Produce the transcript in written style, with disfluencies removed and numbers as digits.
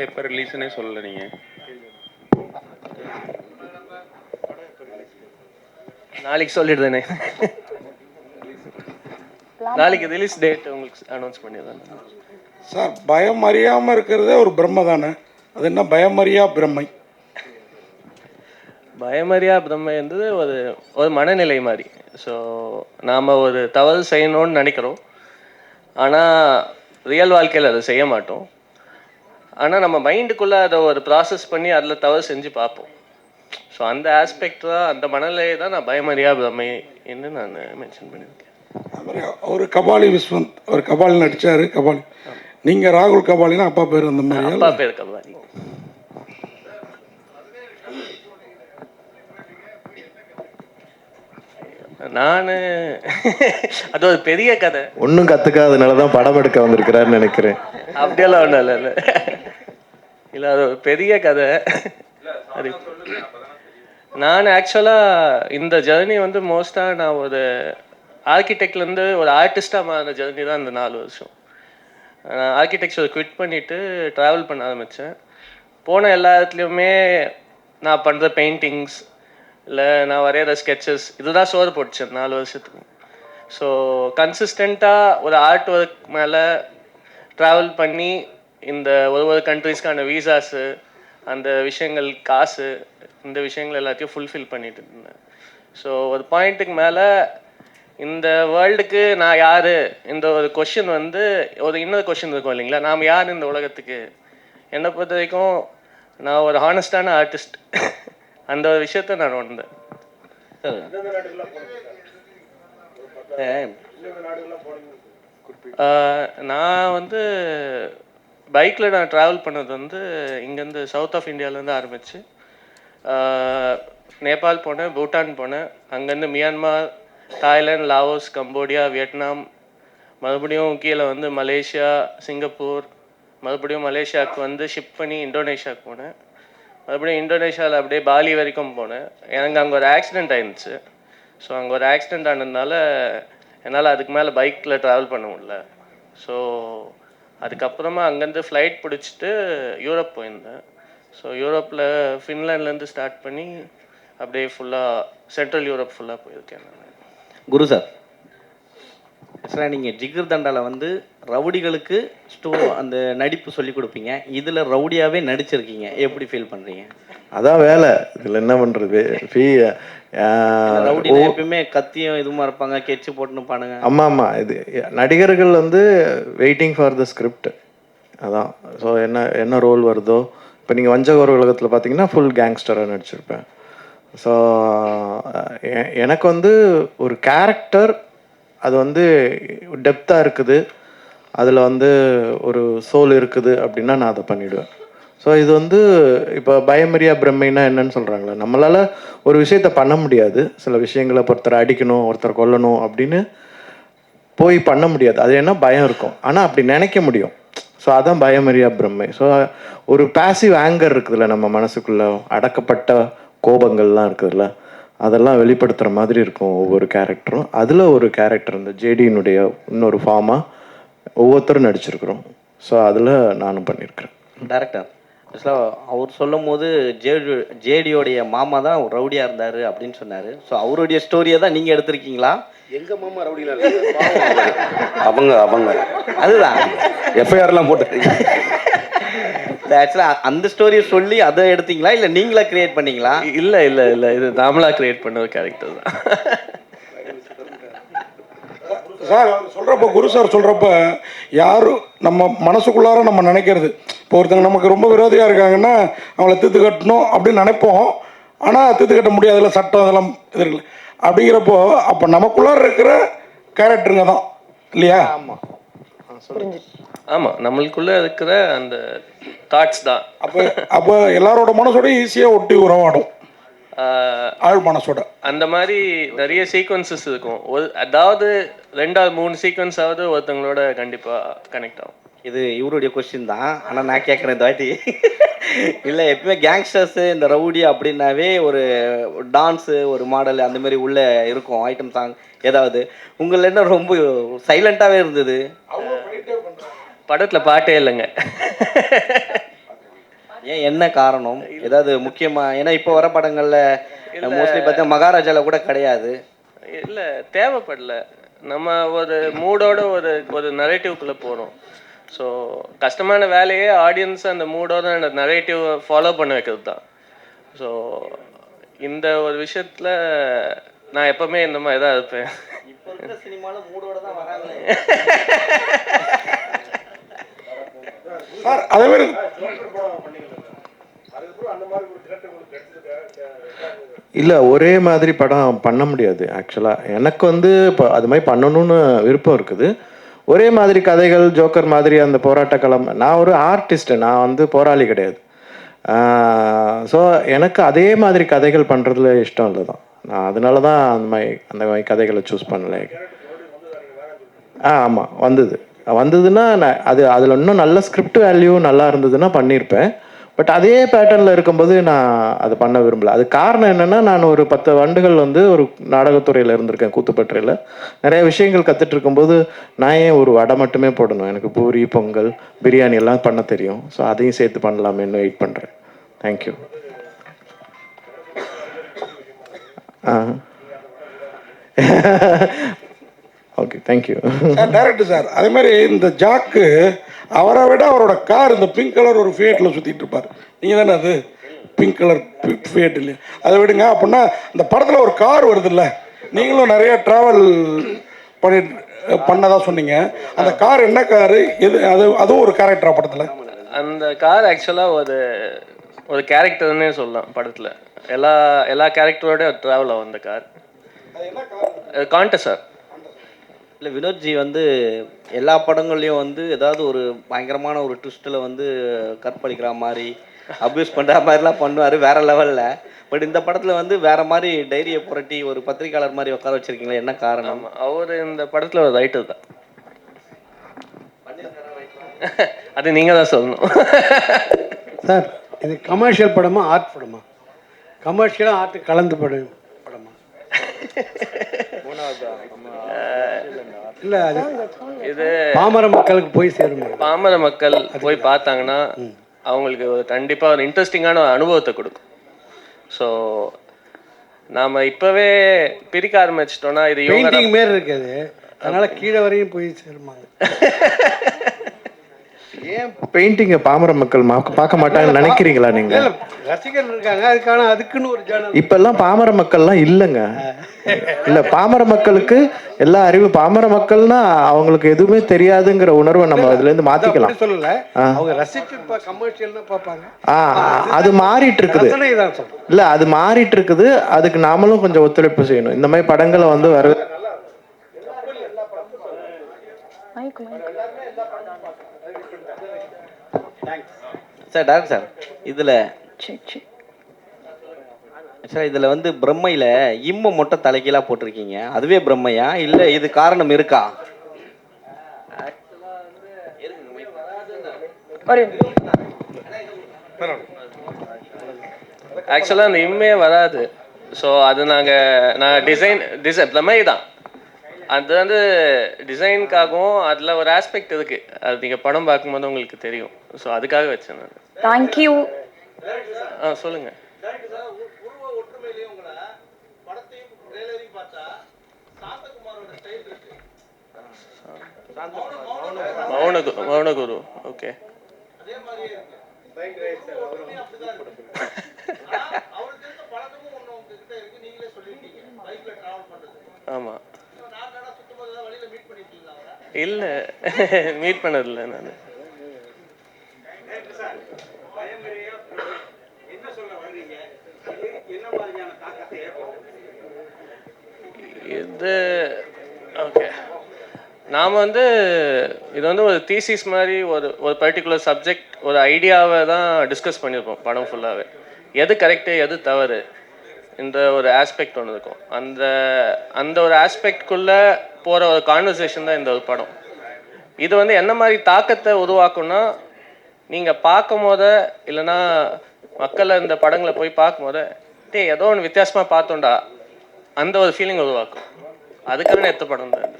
எப்போ ரிலீஸ்னே சொல்லலை நீங்கள். நாளைக்கு சொல்லிடுறேனே. நாளைக்கு ரிலீஸ் டேட் உங்களுக்கு அனௌன்ஸ் பண்ணிடுறேன் சார். பயம் அறியாமல் இருக்கிறதே ஒரு பிரம்மை தானே, அது என்ன பயமறியா பிரம்மை? பயமறியா பிரம்மை என்பது ஒரு ஒரு மனநிலை மாதிரி. ஸோ நாம் ஒரு தவறு செய்யணும்னு நினைக்கிறோம், ஆனால் ரியல் வாழ்க்கையில் அதை செய்ய மாட்டோம். ஆனால் நம்ம மைண்டுக்குள்ளே அதை ஒரு ப்ராசஸ் பண்ணி அதில் தவறு செஞ்சு பார்ப்போம். ஸோ அந்த ஆஸ்பெக்ட் தான், அந்த மனநிலையை தான் நான் பயமறியா பிரம்மை என்று நான் மென்ஷன் பண்ணியிருக்கேன். ஒரு கபாலி விஸ்வந்த், ஒரு கபாலி நடித்தார். கபாலி நீங்கள் ராகுல் கபாலினா அப்பா பேர் அந்த மாதிரி? அப்பா பேர் கபாலி. நான் அது ஒரு பெரிய கதை, ஒன்றும் கற்றுக்காதனால தான் படம் எடுக்க வந்திருக்கிறாருன்னு நினைக்கிறேன். அப்படியெல்லாம் ஒன்றும் இல்லை. இல்லை அது ஒரு பெரிய கதை. அது நான் ஆக்சுவலாக இந்த ஜேர்னி வந்து மோஸ்ட்டாக நான் ஒரு ஆர்கிடெக்ட்லேருந்து ஒரு ஆர்டிஸ்டாக மாறின ஜேர்னி தான் இந்த 4 வருஷம். நான் ஆர்கிடெக்சர் குவிட் பண்ணிவிட்டு ட்ராவல் பண்ண ஆரம்பித்தேன். போன எல்லா இடத்துலையுமே நான் பண்ணுற பெயிண்டிங்ஸ் இல்லை நான் வரைகிற ஸ்கெட்சஸ் இதுதான் சோறு போட்டுச்சேன் 4 வருஷத்துக்கு. ஸோ கன்சிஸ்டண்ட்டாக ஒரு ஆர்ட் ஒர்க் மேலே ட்ராவல் பண்ணி இந்த ஒரு கண்ட்ரீஸ்க்கான வீசாஸு, அந்த விஷயங்கள், காசு, இந்த விஷயங்கள் எல்லாத்தையும் ஃபுல்ஃபில் பண்ணிட்டு இருந்தேன். ஸோ ஒரு பாயிண்ட்டுக்கு மேலே இந்த வேர்ல்டுக்கு நான் யார், இந்த ஒரு கொஷின் வந்து ஒரு இன்னொரு கொஷின் இருக்கும் இல்லைங்களா, நாம் யார் இந்த உலகத்துக்கு. என்னை பொறுத்த வரைக்கும் நான் ஒரு ஹானஸ்டான ஆர்டிஸ்ட். அந்த ஒரு விஷயத்த நான் உணர்ந்தேன். நான் வந்து பைக்கில் நான் ட்ராவல் பண்ணது வந்து இங்கேருந்து சவுத் ஆஃப் இந்தியாவிலேருந்து ஆரம்பித்து நேபாள் போனேன், பூட்டான் போனேன், அங்கேருந்து Myanmar, Thailand, Laos, Cambodia, Vietnam, மறுபடியும் கீழே வந்து மலேசியா, சிங்கப்பூர், மறுபடியும் மலேசியாவுக்கு வந்து ஷிப் பண்ணி இந்தோனேஷியாவுக்கு போனேன். மறுபடியும் இந்தோனேஷியாவில் அப்படியே பாலி வரைக்கும் போனேன். எனக்கு அங்கே ஒரு ஆக்சிடெண்ட் ஆயிருந்துச்சு. ஸோ அங்கே ஒரு ஆக்சிடெண்ட் ஆனதுனால என்னால் அதுக்கு மேலே பைக்கில் ட்ராவல் பண்ண முடியல. ஸோ அதுக்கப்புறமா அங்கேருந்து ஃப்ளைட் பிடிச்சிட்டு யூரோப் போயிருந்தேன். ஸோ யூரோப்பில் ஃபின்லாண்ட்லேருந்து ஸ்டார்ட் பண்ணி அப்படியே ஃபுல்லாக சென்ட்ரல் யூரோப் ஃபுல்லாக போயிருக்கேன் நான். குரு சார், ஆக்சுவலாக நீங்கள் ஜிகர் தண்டாவில் வந்து ரவுடிகளுக்கு அந்த நடிப்பு சொல்லி கொடுப்பீங்க, இதில் ரவுடியாகவே நடிச்சிருக்கீங்க, எப்படி ஃபீல் பண்ணுறீங்க? அதான் வேலை, இதில் என்ன பண்ணுறது. ரவுடி எப்பயுமே கத்தியும் இதுமா இருப்பாங்க, கெச்சு போட்டுன்னு பானுங்க. ஆமாம் ஆமாம், இது நடிகர்கள் வந்து வெயிட்டிங் ஃபார் த ஸ்கிரிப்ட். அதான். ஸோ என்ன ரோல் வருதோ, இப்போ நீங்கள் வஞ்சகர் உலகத்தில் பார்த்தீங்கன்னா ஃபுல் கேங்ஸ்டராக நடிச்சிருப்பேன். ஸோ எனக்கு வந்து ஒரு கேரக்டர் அது வந்து டெப்த்தாக இருக்குது, அதில் வந்து ஒரு சோல் இருக்குது அப்படின்னா நான் அதை பண்ணிவிடுவேன். ஸோ இது வந்து இப்போ பயமறியா பிரம்மைனா என்னன்னு சொல்கிறாங்களே, நம்மளால் ஒரு விஷயத்த பண்ண முடியாது. சில விஷயங்களை ஒருத்தரை அடிக்கணும், ஒருத்தரை கொல்லணும் அப்படின்னு போய் பண்ண முடியாது. அது என்ன பயம் இருக்கும், ஆனால் அப்படி நினைக்க முடியும். ஸோ அதான் பயமறியா பிரம்மை. ஸோ ஒரு பேசிவ் ஆங்கர் இருக்குதுல்ல, நம்ம மனசுக்குள்ளே அடக்கப்பட்ட கோபங்கள்லாம் இருக்குதுல்ல, அதெல்லாம் வெளிப்படுத்துகிற மாதிரி இருக்கும் ஒவ்வொரு கேரக்டரும். அதில் ஒரு கேரக்டர் இந்த ஜேடியினுடைய இன்னொரு ஃபார்மாக ஒவ்வொருத்தரும் நடிச்சிருக்கிறோம். ஸோ அதில் நானும் பண்ணியிருக்கிறேன். டேரக்டர் ஆக்சுவலாக அவர் சொல்லும் போது ஜேடியோடைய மாமா தான் ரவுடியாக இருந்தார் அப்படின்னு சொன்னார். ஸோ அவருடைய ஸ்டோரியை தான் நீங்கள் எடுத்திருக்கீங்களா? எங்கள் மாமா ரவுடியில் அவங்க அதுதான் எஃப்ஐஆர்லாம் போட்டு ஆக்சுவலாக அந்த ஸ்டோரியை சொல்லி அதை எடுத்தீங்களா, இல்லை நீங்களா கிரியேட் பண்ணீங்களா? இல்லை இல்லை இல்லை, இது நாமளாக கிரியேட் பண்ண ஒரு கேரக்டர் தான். சார் சொல்கிறப்ப, குரு சார் சொல்கிறப்ப, யாரும் நம்ம மனசுக்குள்ளார நம்ம நினைக்கிறது, இப்போ ஒருத்தங்க நமக்கு ரொம்ப விரோதியாக இருக்காங்கன்னா அவங்கள தீர்த்து கட்டணும் அப்படின்னு நினைப்போம். ஆனால் தீர்த்து கட்ட முடியாதுல்ல, சட்டம் அதெல்லாம் இது இருக்குல்ல. அப்படிங்கிறப்போ அப்போ நமக்குள்ளார இருக்கிற கேரக்டருங்க தான் இல்லையா? ஆமாம் ஆமாம், நம்மளுக்குள்ளே இருக்கிற அந்த தாட்ஸ் தான். அப்போ எல்லாரோட மனசோட ஈஸியாக ஒட்டி உறவாடும் ஆள் மனசோட. அந்த மாதிரி நிறைய சீக்வன்சஸ் இருக்கும். அதாவது 2 or 3 சீக்வன்ஸாவது ஒருத்தவங்களோட கண்டிப்பாக கனெக்ட் ஆகும். இது இவருடைய கொஸ்டின் தான், ஆனால் நான் கேட்குறேன் இந்த வாட்டி. இல்லை, எப்பவுமே கேங்ஸ்டர்ஸு இந்த ரவுடி அப்படின்னாவே ஒரு டான்ஸு, ஒரு மாடல் அந்த மாதிரி உள்ளே இருக்கும் ஐட்டம் சாங் ஏதாவது. உங்களில் என்ன ரொம்ப சைலண்ட்டாகவே இருந்தது? படத்தில் பாட்டே இல்லைங்க. ஏன் என்ன காரணம் ஏதாவது முக்கியமா? ஏன்னா இப்போ வர படங்கள்ல மோஸ்ட்லி பார்த்தா மகாராஜால கூட கிடையாது. இல்லை, தேவைப்படல. நம்ம ஒரு மூடோட ஒரு ஒரு நரேட்டிவ்குள்ளே போகிறோம். ஸோ கஷ்டமான வேலையே ஆடியன்ஸ் அந்த மூடோட அந்த நரேட்டிவ் ஃபாலோ பண்ண வைக்கிறது தான். ஸோ இந்த ஒரு விஷயத்தில் நான் எப்பவுமே இந்த மாதிரி தான் இருப்பேன். இப்போ இருக்கிற சினிமாவில் மூடோட தான் வராங்க சார். அதே மாதிரி இல்லை, ஒரே மாதிரி படம் பண்ண முடியாது ஆக்சுவலாக. எனக்கு வந்து இப்போ அது மாதிரி பண்ணணும்னு விருப்பம் இருக்குது. ஒரே மாதிரி கதைகள், ஜோக்கர் மாதிரி அந்த போராட்ட களம். நான் ஒரு ஆர்டிஸ்ட்டு, நான் வந்து போராளி கிடையாது. ஸோ எனக்கு அதே மாதிரி கதைகள் பண்ணுறதுல இஷ்டம் இல்லை தான். நான் அதனால தான் அந்த மாதிரி கதைகளை சூஸ் பண்ணல. ஆமாம், வந்ததுன்னா நான் அதில் இன்னும் நல்ல ஸ்கிரிப்ட் வேல்யூ நல்லா இருந்ததுன்னா பண்ணியிருப்பேன். பட் அதே பேட்டர்னில் இருக்கும்போது நான் அதை பண்ண விரும்பல. அது காரணம் என்னென்னா, நான் ஒரு 10 ஆண்டுகள் வந்து ஒரு நாடகத்துறையில் இருந்திருக்கேன், கூத்துப்பற்றையில். நிறைய விஷயங்கள் கற்றுட்டு இருக்கும்போது நான் ஏன் ஒரு வடை மட்டுமே போடணும்? எனக்கு பூரி, பொங்கல், பிரியாணி எல்லாம் பண்ண தெரியும். ஸோ அதையும் சேர்த்து பண்ணலாமேன்னு வெயிட் பண்ணுறேன். Thank you. Okay, thank you sir. Director sir, அதே மாதிரி இந்த ஜாக்கு அவரை விட அவரோட கார் இந்த பிங்க் கலர் ஒரு ஃபியேட்டில் சுற்றிட்டு இருப்பார். நீங்கள் தானே அது பிங்க் கலர் ஃபியேட் இல்லையா? அதை விடுங்க. அப்படின்னா இந்த படத்தில் ஒரு கார் வருது இல்லை, நீங்களும் நிறைய ட்ராவல் பண்ணதான் சொன்னீங்க. அந்த கார் என்ன காரு? அதுவும் ஒரு கேரக்டரா படத்தில்? அந்த கார் ஆக்சுவலாக ஒரு கேரக்டர்னே சொல்லலாம் படத்தில். எல்லா கேரக்டரோட ட்ராவல் ஆகும் அந்த கார். Contest sir. இல்லை, வினோத்ஜி வந்து எல்லா படங்கள்லையும் வந்து ஏதாவது ஒரு பயங்கரமான ஒரு ட்விஸ்ட்டில் வந்து கற்பழிக்கிற மாதிரி, அப்யூஸ் பண்ணுற மாதிரிலாம் பண்ணுவார் வேற லெவலில். பட் இந்த படத்தில் வந்து வேற மாதிரி டைரியை புரட்டி ஒரு பத்திரிக்கையாளர் மாதிரி உட்கார வச்சிருக்கீங்களா? என்ன காரணம்? அவர் இந்த படத்தில் ஒரு ரைட்டர் தான். அது நீங்கள் தான் சொல்லணும். சார், இது கமர்ஷியல் படமா ஆர்ட் படமா? கமர்ஷியலாக ஆர்ட் கலந்து படமா? இல்லை, அது இது பாமர மக்களுக்கு போய் சேரும். பாமர மக்கள் போய் பார்த்தாங்கன்னா அவங்களுக்கு கண்டிப்பாக ஒரு இன்ட்ரெஸ்டிங்கான அனுபவத்தை கொடுக்கும். ஸோ நாம் இப்போவே பிரிக்க ஆரம்பிச்சிட்டோன்னா இது பெயிண்டிங் மாரி இருக்குது, அதனால கீழே வரையும் போய் சேருமாங்க. ஏன் பெயிண்டிங்கை பாமர மக்கள் பார்க்க மாட்டாங்கன்னு நினைக்கிறீங்களா நீங்கள்? ரசிகர்கள் இருக்காங்க, அதுக்குன்னு ஒரு ஜேர்னல். இப்பெல்லாம் பாமர மக்கள்லாம் இல்லைங்க. இல்லை, பாமர மக்களுக்கு எல்லா அறிவு. பாமர மக்கள்னா அவங்களுக்கு எதுவுமே தெரியாதுங்கிற உணர்வை நம்ம அதுலேருந்து மாற்றிக்கலாம். சொல்லல, அவங்க ரசிச்சு கமர்ஷியல்னா பார்ப்பாங்க. அது மாறிட்டு இருக்குது. இல்லை, அது மாறிட்டு இருக்குது. அதுக்கு நாமளும் கொஞ்சம் ஒத்துழைப்பு செய்யணும். இந்த மாதிரி படங்களை வந்து வர சார். டாக்டர் சார், இதில் வந்து பிரம்மையில் இம்ம மொட்டை தலைகீழாக போட்டிருக்கீங்க. அதுவே பிரம்மையா இல்லை இது காரணம் இருக்கா? ஆக்சுவலாக அந்த இம்மே வராது. ஸோ அது நான் டிசைன் பிரம்மை தான். அது வந்து டிசைனுக்காகவும் அதில் ஒரு ஆஸ்பெக்ட் இருக்குது. அது நீங்கள் படம் பார்க்கும்போது உங்களுக்கு தெரியும். ஸோ அதுக்காக வச்சேன் நான். தேங்க்யூ. சொல்லுங்கள். மௌனகுரு. ஓகே. ஆமாம். இல்லை, மீட் பண்ணதில்லை நான். இது ஓகே. நாம் வந்து இது வந்து ஒரு தீசிஸ் மாதிரி ஒரு பர்டிகுலர் சப்ஜெக்ட், ஒரு ஐடியாவை தான் டிஸ்கஸ் பண்ணியிருப்போம் படம் ஃபுல்லாகவே. எது கரெக்டு, எது தவறு, இந்த ஒரு ஆஸ்பெக்ட் ஒன்று இருக்கும். அந்த ஒரு ஆஸ்பெக்ட்குள்ளே போகிற ஒரு கான்வர்சேஷன் தான் இந்த ஒரு படம். இது வந்து என்ன மாதிரி தாக்கத்தை உருவாக்கும்னா, நீங்கள் பார்க்கும் போத இல்லைன்னா மக்களை இந்த படங்களை போய் பார்க்கும் போத ஏதோ ஒன்று வித்தியாசமாக பார்த்தோண்டா அந்த ஒரு ஃபீலிங் உருவாக்கும். அதுக்கான எடுத்த படம் தான்.